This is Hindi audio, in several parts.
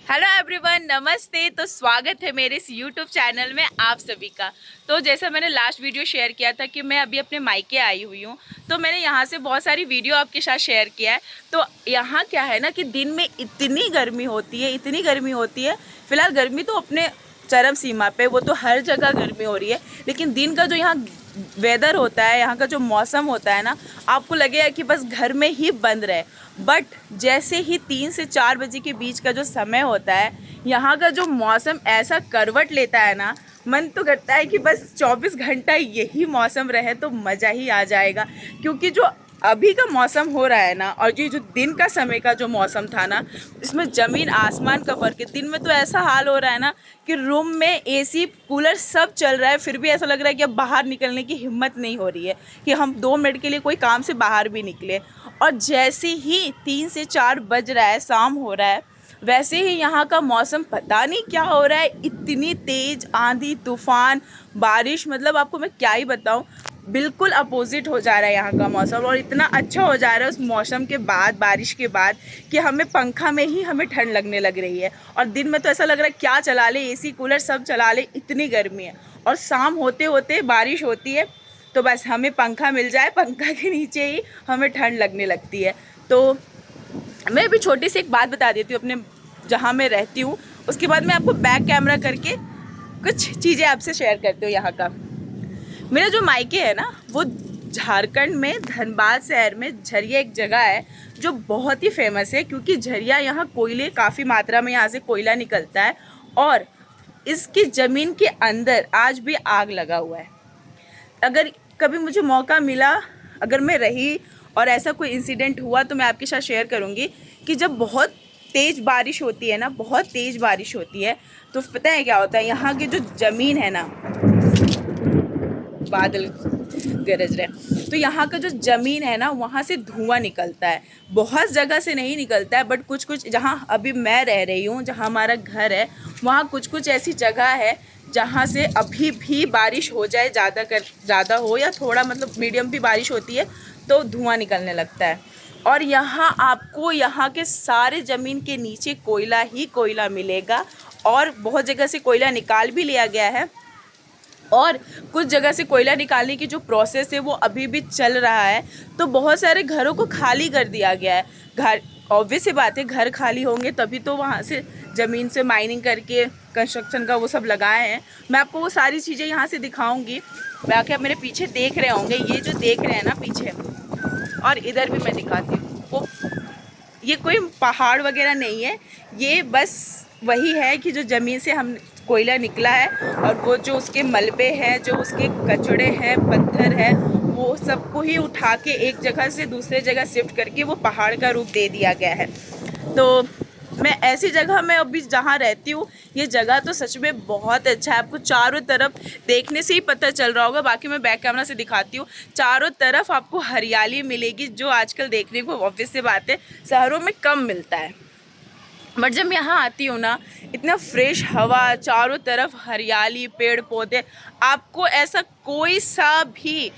हेलो एवरीवन, नमस्ते। तो स्वागत है मेरे इस यूट्यूब चैनल में आप सभी का। तो जैसा मैंने लास्ट वीडियो शेयर किया था कि मैं अभी अपने मायके आई हुई हूँ, तो मैंने यहाँ से बहुत सारी वीडियो आपके साथ शेयर किया है। तो यहाँ क्या है ना कि दिन में इतनी गर्मी होती है, इतनी गर्मी होती है। फ़िलहाल गर्मी तो अपने चरम सीमा पे, वो तो हर जगह गर्मी हो रही है, लेकिन दिन का जो यहाँ वेदर होता है, यहाँ का जो मौसम होता है ना, आपको लगेगा कि बस घर में ही बंद रहे। बट जैसे ही 3 से 4 बजे के बीच का जो समय होता है, यहाँ का जो मौसम ऐसा करवट लेता है ना, मन तो करता है कि बस 24 घंटा यही मौसम रहे तो मज़ा ही आ जाएगा। क्योंकि जो अभी का मौसम हो रहा है ना, और ये जो दिन का समय का जो मौसम था ना, इसमें ज़मीन आसमान का फ़र्क है। दिन में तो ऐसा हाल हो रहा है ना कि रूम में एसी कूलर सब चल रहा है, फिर भी ऐसा लग रहा है कि अब बाहर निकलने की हिम्मत नहीं हो रही है कि हम 2 मिनट के लिए कोई काम से बाहर भी निकले। और जैसे ही 3 से 4 बज रहा है, शाम हो रहा है, वैसे ही यहाँ का मौसम पता नहीं क्या हो रहा है। इतनी तेज़ आंधी तूफान बारिश, मतलब आपको मैं क्या ही बताऊँ, बिल्कुल अपोजिट हो जा रहा है यहाँ का मौसम। और इतना अच्छा हो जा रहा है उस मौसम के बाद, बारिश के बाद, कि हमें पंखा में ही हमें ठंड लगने लग रही है। और दिन में तो ऐसा लग रहा है क्या चला ले, एसी कूलर सब चला ले, इतनी गर्मी है। और शाम होते होते बारिश होती है, तो बस हमें पंखा मिल जाए, पंखा के नीचे ही हमें ठंड लगने लगती है। तो मैं अभी छोटी सी एक बात बता देती हूँ अपने जहाँ मैं रहती हूँ, उसके बाद मैं आपको बैक कैमरा करके कुछ चीज़ें आपसे शेयर करती हूँ। यहाँ का मेरा जो मायके है ना, वो झारखंड में धनबाद शहर में झरिया एक जगह है जो बहुत ही फेमस है। क्योंकि झरिया यहाँ कोयले, काफ़ी मात्रा में यहाँ से कोयला निकलता है, और इसकी ज़मीन के अंदर आज भी आग लगा हुआ है। अगर कभी मुझे मौका मिला, अगर मैं रही और ऐसा कोई इंसिडेंट हुआ, तो मैं आपके साथ शेयर करूँगी कि जब बहुत तेज़ बारिश होती है ना, बहुत तेज़ बारिश होती है, तो पता है क्या होता है, यहाँ की जो ज़मीन है ना, बादल गरज रहे, तो यहाँ का जो ज़मीन है ना, वहाँ से धुआं निकलता है। बहुत जगह से नहीं निकलता है, बट कुछ कुछ, जहाँ अभी मैं रह रही हूँ, जहाँ हमारा घर है, वहाँ कुछ कुछ ऐसी जगह है जहाँ से अभी भी बारिश हो जाए, ज़्यादा हो या थोड़ा मतलब मीडियम भी बारिश होती है, तो धुआं निकलने लगता है। और यहाँ आपको यहाँ के सारे ज़मीन के नीचे कोयला ही कोयला मिलेगा। और बहुत जगह से कोयला निकाल भी लिया गया है, और कुछ जगह से कोयला निकालने की जो प्रोसेस है वो अभी भी चल रहा है। तो बहुत सारे घरों को खाली कर दिया गया है। घर, ऑब्वियस सी बात है, घर खाली होंगे तभी तो वहाँ से ज़मीन से माइनिंग करके कंस्ट्रक्शन का वो सब लगाए हैं। मैं आपको वो सारी चीज़ें यहाँ से दिखाऊंगी। बाकी आप मेरे पीछे देख रहे होंगे, ये जो देख रहे हैं ना पीछे, और इधर भी मैं दिखाती हूँ, वो ये कोई पहाड़ वगैरह नहीं है, ये बस वही है कि जो ज़मीन से हम कोयला निकला है, और वो जो उसके मलबे हैं, जो उसके कचड़े हैं, पत्थर है, वो सबको ही उठा के एक जगह से दूसरे जगह शिफ्ट करके वो पहाड़ का रूप दे दिया गया है। तो मैं ऐसी जगह में अभी जहाँ रहती हूँ, ये जगह तो सच में बहुत अच्छा है। आपको चारों तरफ देखने से ही पता चल रहा होगा, बाकी मैं बैक कैमरा से दिखाती हूँ। चारों तरफ आपको हरियाली मिलेगी, जो आजकल देखने को ऑब्वियस सी बात है शहरों में कम मिलता है। बट जब यहाँ आती हूँ ना, इतना फ्रेश हवा, चारों तरफ हरियाली, पेड़ पौधे, आपको ऐसा कोई सा भी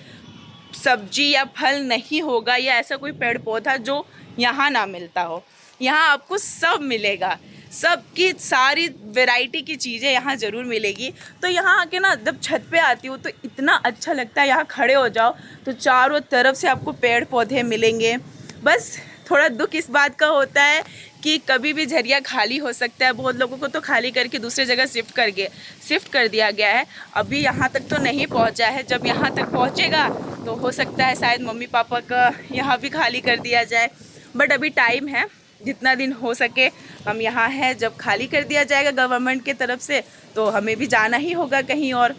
सब्जी या फल नहीं होगा, या ऐसा कोई पेड़ पौधा जो यहाँ ना मिलता हो। यहाँ आपको सब मिलेगा, सब की सारी वैरायटी की चीज़ें यहाँ ज़रूर मिलेगी। तो यहाँ आके ना, जब छत पे आती हूँ तो इतना अच्छा लगता है। यहाँ खड़े हो जाओ तो चारों तरफ से आपको पेड़ पौधे मिलेंगे। बस थोड़ा दुख इस बात का होता है कि कभी भी झरिया खाली हो सकता है। बहुत लोगों को तो खाली करके दूसरी जगह शिफ्ट कर दिया गया है। अभी यहाँ तक तो नहीं पहुँचा है। जब यहाँ तक पहुँचेगा तो हो सकता है शायद मम्मी पापा का यहाँ भी खाली कर दिया जाए। बट अभी टाइम है, जितना दिन हो सके हम यहाँ हैं। जब खाली कर दिया जाएगा गवर्नमेंट की तरफ से, तो हमें भी जाना ही होगा कहीं और।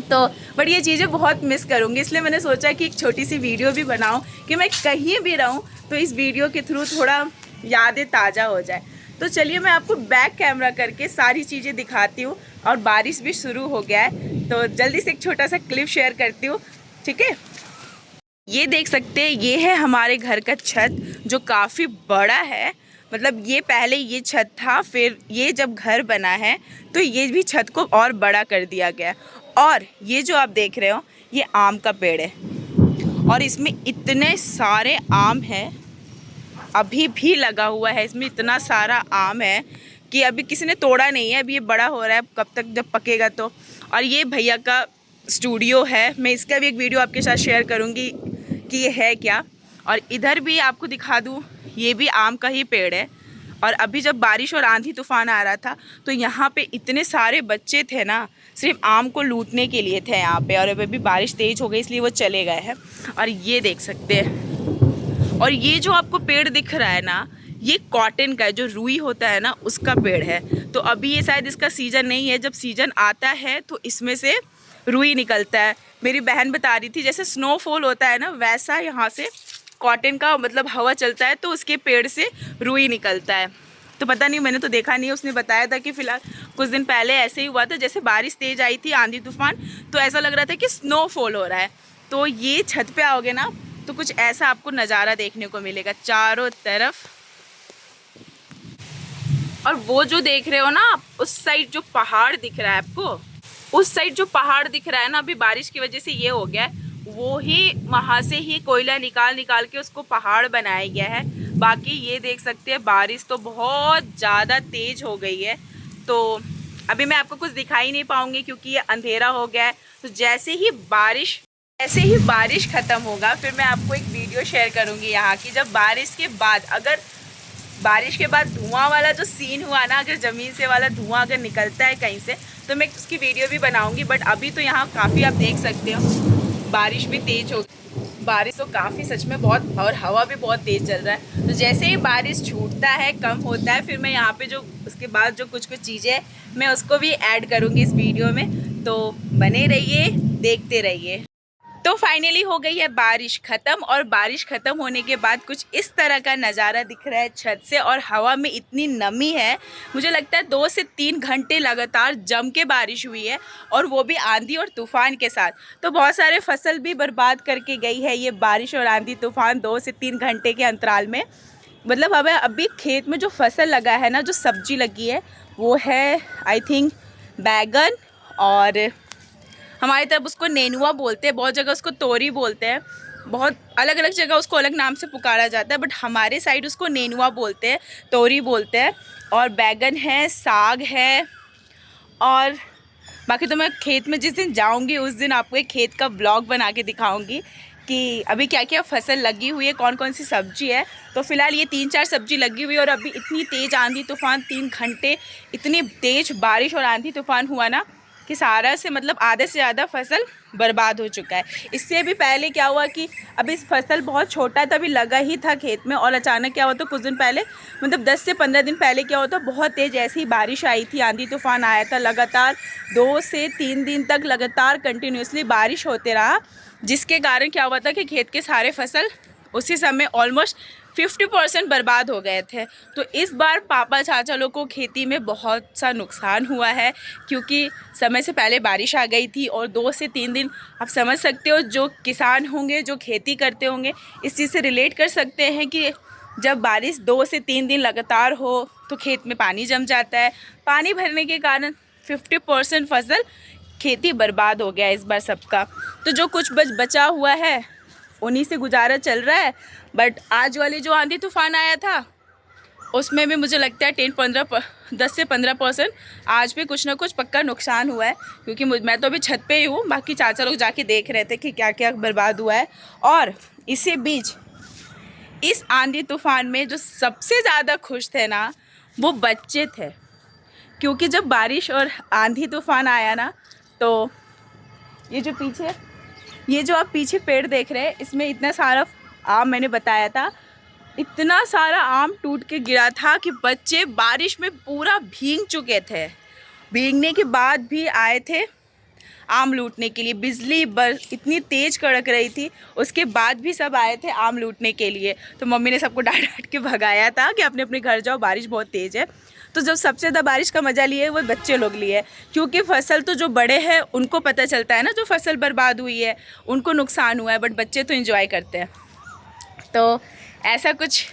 तो बट ये चीज़ें बहुत मिस करूँगी, इसलिए मैंने सोचा कि एक छोटी सी वीडियो भी बनाऊँ कि मैं कहीं भी रहूँ तो इस वीडियो के थ्रू थोड़ा यादें ताज़ा हो जाए। तो चलिए मैं आपको बैक कैमरा करके सारी चीज़ें दिखाती हूँ। और बारिश भी शुरू हो गया है, तो जल्दी से एक छोटा सा क्लिप शेयर करती हूँ, ठीक है। ये देख सकते हैं, ये है हमारे घर का छत, जो काफ़ी बड़ा है। मतलब ये पहले ये छत था, फिर ये जब घर बना है तो ये भी छत को और बड़ा कर दिया गया। और ये जो आप देख रहे हो, ये आम का पेड़ है, और इसमें इतने सारे आम हैं, अभी भी लगा हुआ है। इसमें इतना सारा आम है कि अभी किसी ने तोड़ा नहीं है, अभी ये बड़ा हो रहा है, कब तक जब पकेगा तो। और ये भैया का स्टूडियो है, मैं इसका भी एक वीडियो आपके साथ शेयर करूँगी कि ये है क्या। और इधर भी आपको दिखा दूँ, ये भी आम का ही पेड़ है। और अभी जब बारिश और आंधी तूफान आ रहा था तो यहाँ पे इतने सारे बच्चे थे ना, सिर्फ आम को लूटने के लिए थे यहाँ पे। और अभी बारिश तेज़ हो गई इसलिए वो चले गए हैं। और ये देख सकते हैं, और ये जो आपको पेड़ दिख रहा है ना, ये कॉटन का है, जो रुई होता है ना उसका पेड़ है। तो अभी ये शायद इसका सीज़न नहीं है, जब सीज़न आता है तो इसमें से रुई निकलता है। मेरी बहन बता रही थी जैसे स्नोफॉल होता है ना, वैसा यहाँ से कॉटन का मतलब हवा चलता है तो उसके पेड़ से रुई निकलता है। तो पता नहीं, मैंने तो देखा नहीं है। उसने बताया था कि फ़िलहाल कुछ दिन पहले ऐसे ही हुआ था, जैसे बारिश तेज़ आई थी, आंधी तूफान, तो ऐसा लग रहा था कि स्नोफॉल हो रहा है। तो ये छत पे आओगे ना तो कुछ ऐसा आपको नज़ारा देखने को मिलेगा चारों तरफ। और वो जो देख रहे हो ना आप, उस साइड जो पहाड़ दिख रहा है आपको, उस साइड जो पहाड़ दिख रहा है ना, अभी बारिश की वजह से ये हो गया है, वो ही वहाँ से ही कोयला निकाल निकाल के उसको पहाड़ बनाया गया है। बाकी ये देख सकते हैं बारिश तो बहुत ज़्यादा तेज़ हो गई है। तो अभी मैं आपको कुछ दिखाई नहीं पाऊँगी क्योंकि ये अंधेरा हो गया है। तो जैसे ही बारिश ख़त्म होगा फिर मैं आपको एक वीडियो शेयर करूँगी यहाँ की, जब बारिश के बाद, अगर बारिश के बाद धुआं वाला जो सीन हुआ ना, अगर ज़मीन से वाला धुआं अगर निकलता है कहीं से तो मैं उसकी वीडियो भी बनाऊंगी। बट अभी तो यहाँ काफ़ी आप देख सकते हो बारिश भी तेज़ हो, बारिश तो काफ़ी सच में बहुत, और हवा भी बहुत तेज़ चल रहा है। तो जैसे ही बारिश छूटता है, कम होता है, फिर मैं यहाँ पे जो उसके बाद जो कुछ चीज़ें मैं उसको भी ऐड करूँगी इस वीडियो में। तो बने रहिए, देखते रहिए। तो फाइनली हो गई है बारिश ख़त्म, और बारिश ख़त्म होने के बाद कुछ इस तरह का नज़ारा दिख रहा है छत से। और हवा में इतनी नमी है, मुझे लगता है 2 से 3 घंटे लगातार जम के बारिश हुई है, और वो भी आंधी और तूफ़ान के साथ। तो बहुत सारे फसल भी बर्बाद करके गई है ये बारिश और आंधी तूफ़ान 2 से 3 घंटे के अंतराल में। मतलब हमें अभी खेत में जो फसल लगा है ना, जो सब्जी लगी है, वो है आई थिंक बैगन, और हमारी तरफ उसको नेनुआ बोलते हैं, बहुत जगह उसको तोरी बोलते हैं, बहुत अलग अलग जगह उसको अलग नाम से पुकारा जाता है। बट हमारे साइड उसको नेनुआ बोलते हैं, तोरी बोलते हैं। और बैगन है, साग है, और बाकी तो मैं खेत में जिस दिन जाऊंगी उस दिन आपको एक खेत का ब्लॉग बना के दिखाऊंगी कि अभी क्या क्या फसल लगी हुई है, कौन कौन सी सब्जी है। तो फ़िलहाल ये 3-4 सब्जी लगी हुई है। और अभी इतनी तेज़ आंधी तूफ़ान, 3 घंटे इतनी तेज़ बारिश और आंधी तूफ़ान हुआ ना कि सारा से मतलब आधे से ज़्यादा फसल बर्बाद हो चुका है। इससे भी पहले क्या हुआ कि अभी फसल बहुत छोटा था, अभी लगा ही था खेत में, और अचानक क्या हुआ तो कुछ दिन पहले, मतलब 10 से 15 दिन पहले क्या हुआ तो बहुत तेज़ ऐसी बारिश आई थी, आंधी तूफ़ान आया था। लगातार 2 से 3 दिन तक लगातार कंटिन्यूसली बारिश होते रहा, जिसके कारण क्या हुआ था कि खेत के सारे फसल उसी समय ऑलमोस्ट 50% बर्बाद हो गए थे। तो इस बार पापा चाचा लोग को खेती में बहुत सा नुकसान हुआ है, क्योंकि समय से पहले बारिश आ गई थी। और 2 से 3 दिन आप समझ सकते हो, जो किसान होंगे, जो खेती करते होंगे, इस चीज़ से रिलेट कर सकते हैं कि जब बारिश 2 से 3 दिन लगातार हो तो खेत में पानी जम जाता है। पानी भरने के कारण 50% फसल खेती बर्बाद हो गया इस बार सबका। तो जो कुछ बचा हुआ है उन्हीं से गुजारा चल रहा है। बट आज वाली जो आंधी तूफ़ान आया था उसमें भी मुझे लगता है 10 से 15% आज भी कुछ ना कुछ पक्का नुकसान हुआ है, क्योंकि मैं तो अभी छत पे ही हूँ, बाकी चाचा लोग जाके देख रहे थे कि क्या क्या बर्बाद हुआ है। और इसी बीच इस आंधी तूफ़ान में जो सबसे ज़्यादा खुश थे ना, वो बच्चे थे, क्योंकि जब बारिश और आंधी तूफ़ान आया ना, तो ये जो आप पीछे पेड़ देख रहे हैं, इसमें इतना सारा आम, मैंने बताया था, इतना सारा आम टूट के गिरा था कि बच्चे बारिश में पूरा भीग चुके थे। भीगने के बाद भी आए थे आम लूटने के लिए। बिजली इतनी तेज़ कड़क रही थी, उसके बाद भी सब आए थे आम लूटने के लिए। तो मम्मी ने सबको डांट डांट के भगाया था कि अपने अपने घर जाओ, बारिश बहुत तेज़ है। तो जब सबसे ज़्यादा बारिश का मज़ा लिए वो बच्चे लोग लिए, क्योंकि फसल तो जो बड़े हैं उनको पता चलता है ना, जो फसल बर्बाद हुई है उनको नुकसान हुआ है, बट बच्चे तो एंजॉय करते हैं। तो ऐसा कुछ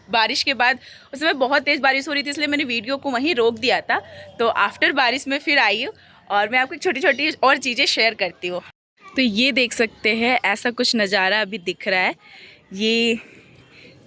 बारिश के बाद, उसमें बहुत तेज़ बारिश हो रही थी, इसलिए मैंने वीडियो को वहीं रोक दिया था। तो आफ्टर बारिश में फिर आई हूँ और मैं आपको छोटी छोटी और चीज़ें शेयर करती हूँ। तो ये देख सकते हैं, ऐसा कुछ नज़ारा अभी दिख रहा है। ये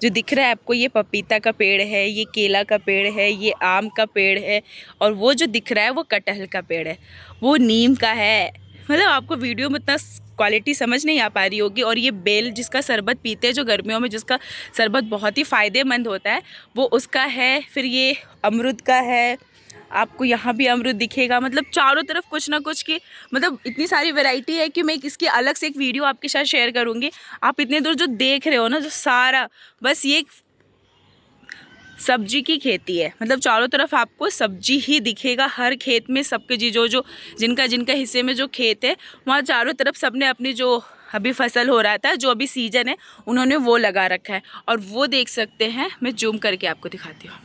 जो दिख रहा है आपको ये पपीता का पेड़ है, ये केला का पेड़ है, ये आम का पेड़ है, और वो जो दिख रहा है वो कटहल का पेड़ है, वो नीम का है। मतलब आपको वीडियो में इतना क्वालिटी समझ नहीं आ पा रही होगी। और ये बेल जिसका शरबत पीते हैं, जो गर्मियों में जिसका शरबत बहुत ही फ़ायदेमंद होता है, वो उसका है। फिर ये अमरूद का है, आपको यहाँ भी अमरूद दिखेगा। मतलब चारों तरफ कुछ ना कुछ की मतलब इतनी सारी वैरायटी है कि मैं इसकी अलग से एक वीडियो आपके साथ शेयर करूँगी। आप इतने दूर जो देख रहे हो ना, जो सारा बस ये सब्जी की खेती है। मतलब चारों तरफ आपको सब्जी ही दिखेगा, हर खेत में सबके जो जिनका हिस्से में जो खेत है, वहाँ चारों तरफ सबने अपनी जो अभी फसल हो रहा था, जो अभी सीजन है, उन्होंने वो लगा रखा है। और वो देख सकते हैं, मैं जूम करके आपको दिखाती हूँ।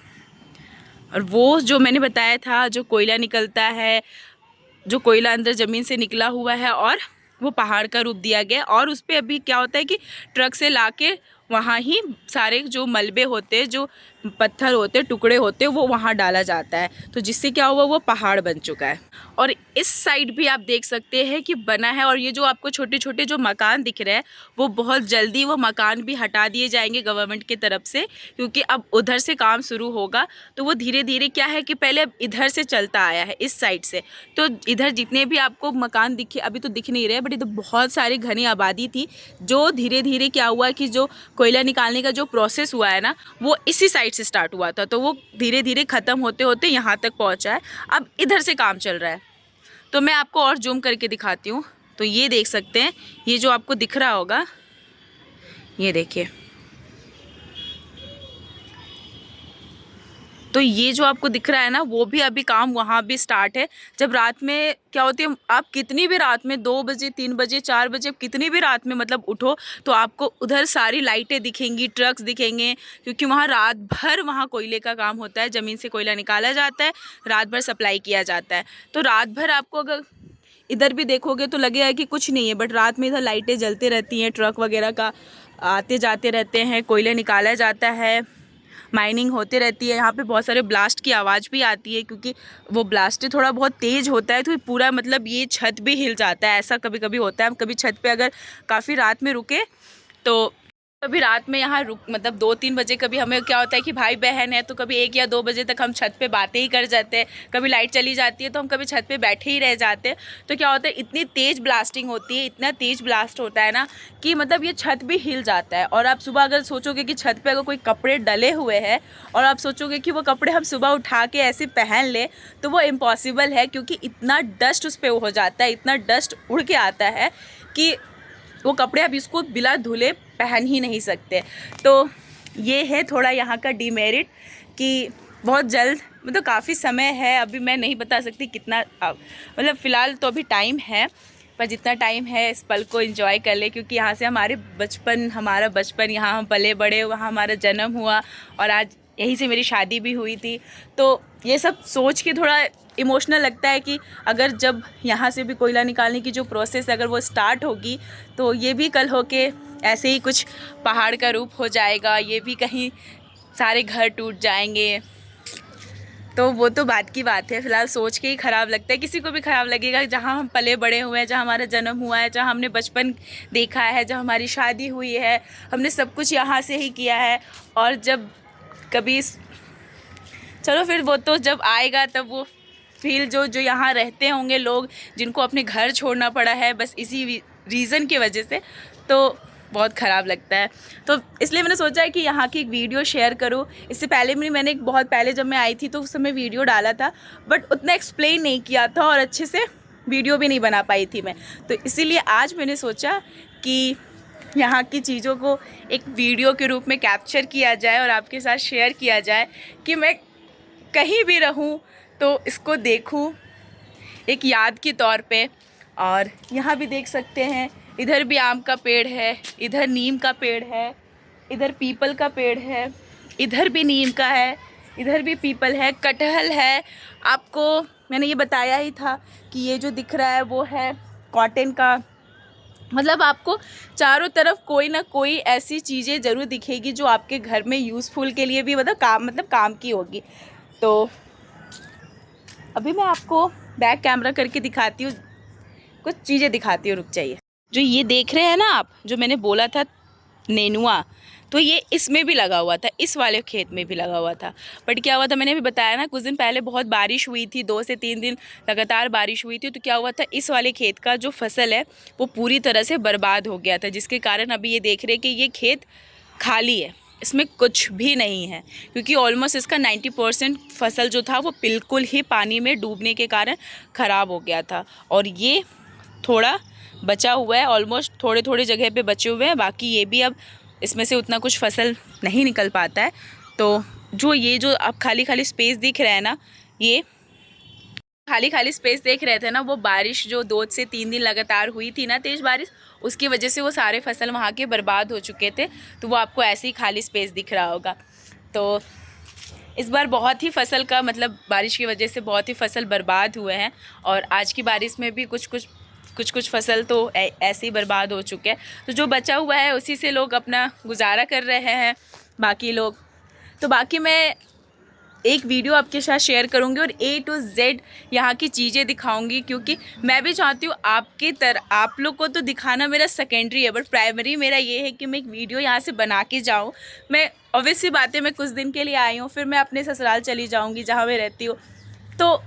और वो जो मैंने बताया था, जो कोयला निकलता है, जो कोयला अंदर ज़मीन से निकला हुआ है और वो पहाड़ का रूप दिया गया। और उस पर अभी क्या होता है कि ट्रक से लाके वहाँ ही सारे जो मलबे होते हैं, जो पत्थर होते, टुकड़े होते, वो वहाँ डाला जाता है। तो जिससे क्या हुआ, वो पहाड़ बन चुका है। और इस साइड भी आप देख सकते हैं कि बना है। और ये जो आपको छोटे छोटे जो मकान दिख रहे हैं, वो बहुत जल्दी वो मकान भी हटा दिए जाएंगे गवर्नमेंट की तरफ से, क्योंकि अब उधर से काम शुरू होगा। तो वो धीरे धीरे क्या है कि पहले अब इधर से चलता आया है, इस साइड से। तो इधर जितने भी आपको मकान दिखे, अभी तो दिख नहीं रहे, बट इधर बहुत सारी घनी आबादी थी। जो धीरे धीरे क्या हुआ कि जो कोयला निकालने का जो प्रोसेस हुआ है ना, वो इसी साइड से स्टार्ट हुआ था। तो वो धीरे धीरे ख़त्म होते होते यहाँ तक पहुँचा है। अब इधर से काम चल रहा है। तो मैं आपको और जूम करके दिखाती हूँ। तो ये देख सकते हैं, ये जो आपको दिख रहा होगा, ये देखिए। तो ये जो आपको दिख रहा है ना, वो भी अभी काम वहाँ भी स्टार्ट है। जब रात में क्या होती है, आप कितनी भी रात में 2 बजे 3 बजे 4 बजे कितनी भी रात में मतलब उठो, तो आपको उधर सारी लाइटें दिखेंगी, ट्रक्स दिखेंगे, क्योंकि वहाँ रात भर वहाँ कोयले का काम होता है। ज़मीन से कोयला निकाला जाता है, रात भर सप्लाई किया जाता है। तो रात भर आपको अगर इधर भी देखोगे तो लगेगा कि कुछ नहीं है, बट रात में इधर लाइटें जलती रहती हैं, ट्रक वगैरह का आते जाते रहते हैं, कोयला निकाला जाता है, माइनिंग होती रहती है। यहाँ पे बहुत सारे ब्लास्ट की आवाज़ भी आती है, क्योंकि वो ब्लास्ट थोड़ा बहुत तेज़ होता है, तो पूरा मतलब ये छत भी हिल जाता है। ऐसा कभी कभी होता है। हम कभी छत पे अगर काफ़ी रात में रुके, तो कभी रात में यहाँ रुक मतलब 2-3 बजे, कभी हमें क्या होता है कि भाई बहन है, तो कभी 1 या 2 बजे तक हम छत पे बातें ही कर जाते हैं। कभी लाइट चली जाती है तो हम कभी छत पे बैठे ही रह जाते हैं। तो क्या होता है, इतनी तेज़ ब्लास्टिंग होती है, इतना तेज़ ब्लास्ट होता है ना, कि मतलब ये छत भी हिल जाता है। और आप सुबह अगर सोचोगे कि छत पर अगर कोई कपड़े डले हुए हैं, और आप सोचोगे कि वो कपड़े हम सुबह उठा के ऐसे पहन ले, तो वो इम्पॉसिबल है, क्योंकि इतना डस्ट उस पर हो जाता है, इतना डस्ट उड़ के आता है कि वो कपड़े अब इसको बिना धुले पहन ही नहीं सकते। तो ये है थोड़ा यहाँ का डीमेरिट, कि बहुत जल्द मतलब काफ़ी समय है, अभी मैं नहीं बता सकती कितना, मतलब फ़िलहाल तो अभी टाइम है, पर जितना टाइम है इस पल को एंजॉय कर ले, क्योंकि यहाँ से हमारा बचपन यहाँ हम पले बड़े, वहाँ हमारा जन्म हुआ, और आज यहीं से मेरी शादी भी हुई थी। तो ये सब सोच के थोड़ा इमोशनल लगता है कि अगर जब यहाँ से भी कोयला निकालने की जो प्रोसेस अगर वो स्टार्ट होगी, तो ये भी कल होके ऐसे ही कुछ पहाड़ का रूप हो जाएगा, ये भी कहीं सारे घर टूट जाएंगे। तो वो तो बात की बात है, फ़िलहाल सोच के ही ख़राब लगता है। किसी को भी ख़राब लगेगा, जहाँ हम पले बड़े हुए हैं, जहाँ हमारा जन्म हुआ है, जहाँ हमने बचपन देखा है, जहाँ हमारी शादी हुई है, हमने सब कुछ यहाँ से ही किया है। और जब कभी चलो फिर वो तो जब आएगा तब वो फील जो यहाँ रहते होंगे लोग, जिनको अपने घर छोड़ना पड़ा है बस इसी रीज़न की वजह से, तो बहुत ख़राब लगता है। तो इसलिए मैंने सोचा है कि यहाँ की एक वीडियो शेयर करूँ। इससे पहले मैंने एक बहुत पहले जब मैं आई थी तो उस समय वीडियो डाला था, बट उतना एक्सप्लेन नहीं किया था और अच्छे से वीडियो भी नहीं बना पाई थी मैं। तो इसीलिए आज मैंने सोचा कि यहाँ की चीज़ों को एक वीडियो के रूप में कैप्चर किया जाए और आपके साथ शेयर किया जाए, कि मैं कहीं भी रहूँ तो इसको देखूँ एक याद के तौर पे। और यहाँ भी देख सकते हैं, इधर भी आम का पेड़ है, इधर नीम का पेड़ है, इधर पीपल का पेड़ है, इधर भी नीम का है, इधर भी पीपल है, कटहल है। आपको मैंने ये बताया ही था कि ये जो दिख रहा है वो है कॉटन का। मतलब आपको चारों तरफ कोई ना कोई ऐसी चीज़ें ज़रूर दिखेगी जो आपके घर में यूज़फुल के लिए भी मतलब काम की होगी। तो अभी मैं आपको बैक कैमरा करके दिखाती हूँ, कुछ चीज़ें दिखाती हूँ, रुक जाइए। जो ये देख रहे हैं ना आप, जो मैंने बोला था नेनुआ, तो ये इसमें भी लगा हुआ था, इस वाले खेत में भी लगा हुआ था। बट क्या हुआ था, मैंने अभी बताया ना, कुछ दिन पहले बहुत बारिश हुई थी, 2 से 3 दिन लगातार बारिश हुई थी। तो क्या हुआ था, इस वाले खेत का जो फसल है वो पूरी तरह से बर्बाद हो गया था, जिसके कारण अभी ये देख रहे हैं कि ये खेत खाली है, इसमें कुछ भी नहीं है, क्योंकि ऑलमोस्ट इसका 90% फसल जो था वो बिल्कुल ही पानी में डूबने के कारण ख़राब हो गया था। और ये थोड़ा बचा हुआ है, ऑलमोस्ट थोड़े थोड़े जगह पे बचे हुए हैं, बाकी ये भी अब इसमें से उतना कुछ फसल नहीं निकल पाता है। तो ये जो अब खाली खाली स्पेस दिख रहा है ना, ये खाली खाली स्पेस देख रहे थे ना, वो बारिश जो 2 से 3 दिन लगातार हुई थी ना, तेज़ बारिश, उसकी वजह से वो सारे फसल वहाँ के बर्बाद हो चुके थे। तो वो आपको ऐसे ही खाली स्पेस दिख रहा होगा। तो इस बार बहुत ही फसल का मतलब बारिश की वजह से बहुत ही फसल बर्बाद हुए हैं, और आज की बारिश में भी कुछ फसल तो ऐसे ही बर्बाद हो चुके हैं। तो जो बचा हुआ है उसी से लोग अपना गुजारा कर रहे हैं बाकी लोग। तो बाकी मैं एक वीडियो आपके साथ शेयर करूंगी और A to Z यहाँ की चीज़ें दिखाऊंगी, क्योंकि मैं भी चाहती हूँ आपकी तरह आप लोग को तो दिखाना मेरा सेकेंडरी है, बट प्राइमरी मेरा ये है कि मैं एक वीडियो यहाँ से बना के जाऊँ। मैं ऑब्वियस सी बात है, मैं कुछ दिन के लिए आई हूँ, फिर मैं अपने ससुराल चली जाऊँगी जहाँ मैं रहती हूँ। तो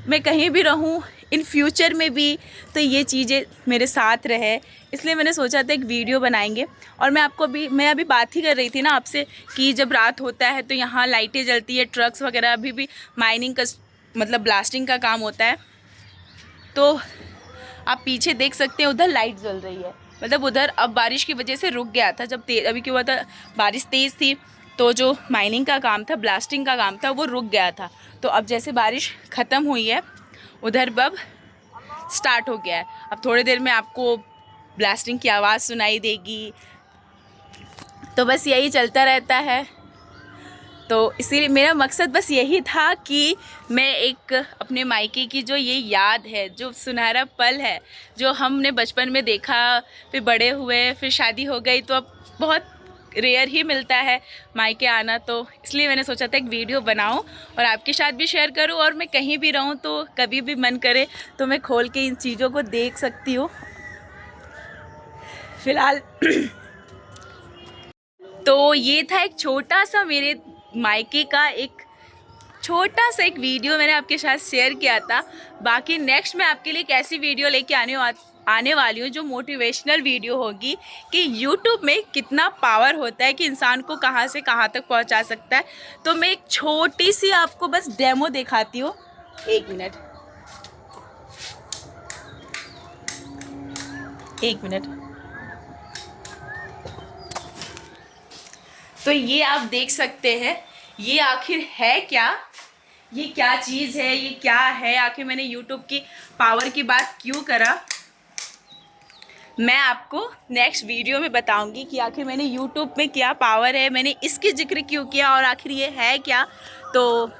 मैं कहीं भी रहूँ इन फ्यूचर में भी, तो ये चीज़ें मेरे साथ रहे, इसलिए मैंने सोचा था एक वीडियो बनाएंगे। और मैं अभी बात ही कर रही थी ना आपसे कि जब रात होता है तो यहाँ लाइटें जलती है, ट्रक्स वगैरह, अभी भी माइनिंग का मतलब ब्लास्टिंग का काम होता है। तो आप पीछे देख सकते हैं, उधर लाइट जल रही है, मतलब उधर अब बारिश की वजह से रुक गया था। जब अभी क्या हुआ था, बारिश तेज़ थी, तो जो माइनिंग का काम था, ब्लास्टिंग का काम था, वो रुक गया था। तो अब जैसे बारिश ख़त्म हुई है, उधर अब स्टार्ट हो गया है। अब थोड़ी देर में आपको ब्लास्टिंग की आवाज़ सुनाई देगी। तो बस यही चलता रहता है। तो इसीलिए मेरा मकसद बस यही था कि मैं एक अपने मायके की जो ये याद है, जो सुनहरा पल है, जो हमने बचपन में देखा, फिर बड़े हुए, फिर शादी हो गई, तो अब बहुत रेयर ही मिलता है मायके आना। तो इसलिए मैंने सोचा था एक वीडियो बनाऊं और आपके साथ भी शेयर करूं, और मैं कहीं भी रहूं तो कभी भी मन करे तो मैं खोल के इन चीज़ों को देख सकती हूँ। फ़िलहाल तो ये था एक छोटा सा मेरे मायके का एक छोटा सा एक वीडियो मैंने आपके साथ शेयर किया था। बाकी नेक्स्ट मैं आपके लिए एक ऐसी वीडियो लेके आने वाली हूँ जो मोटिवेशनल वीडियो होगी कि YouTube में कितना पावर होता है कि इंसान को कहाँ से कहाँ तक पहुँचा सकता है। तो मैं एक छोटी सी आपको बस डेमो दिखाती हूँ, 1 मिनट। तो ये आप देख सकते हैं, ये आखिर है क्या, ये क्या चीज़ है, ये क्या है, आखिर मैंने YouTube की पावर की बात क्यों करा। मैं आपको नेक्स्ट वीडियो में बताऊंगी कि आखिर मैंने YouTube में क्या पावर है, मैंने इसकी जिक्र क्यों किया और आखिर ये है क्या। तो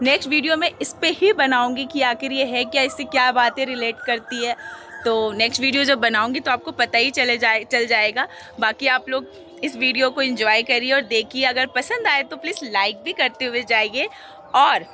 नेक्स्ट वीडियो में इस पे ही बनाऊंगी कि आखिर ये है क्या, इससे क्या बातें रिलेट करती है। तो नेक्स्ट वीडियो जब बनाऊंगी तो आपको पता ही चल जाएगा। बाकी आप लोग इस वीडियो को एंजॉय करिए और देखिए, अगर पसंद आए तो प्लीज़ लाइक भी करते हुए जाइए। और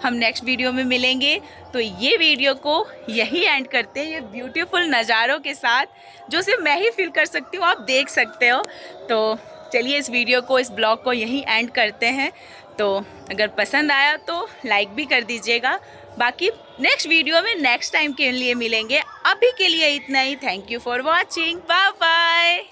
हम नेक्स्ट वीडियो में मिलेंगे। तो ये वीडियो को यही एंड करते हैं, ये ब्यूटीफुल नज़ारों के साथ, जो सिर्फ मैं ही फील कर सकती हूँ, आप देख सकते हो। तो चलिए इस वीडियो को, इस ब्लॉग को यहीं एंड करते हैं। तो अगर पसंद आया तो लाइक भी कर दीजिएगा। बाकी नेक्स्ट वीडियो में नेक्स्ट टाइम के लिए मिलेंगे। अभी के लिए इतना ही। Thank you for watching. Bye bye.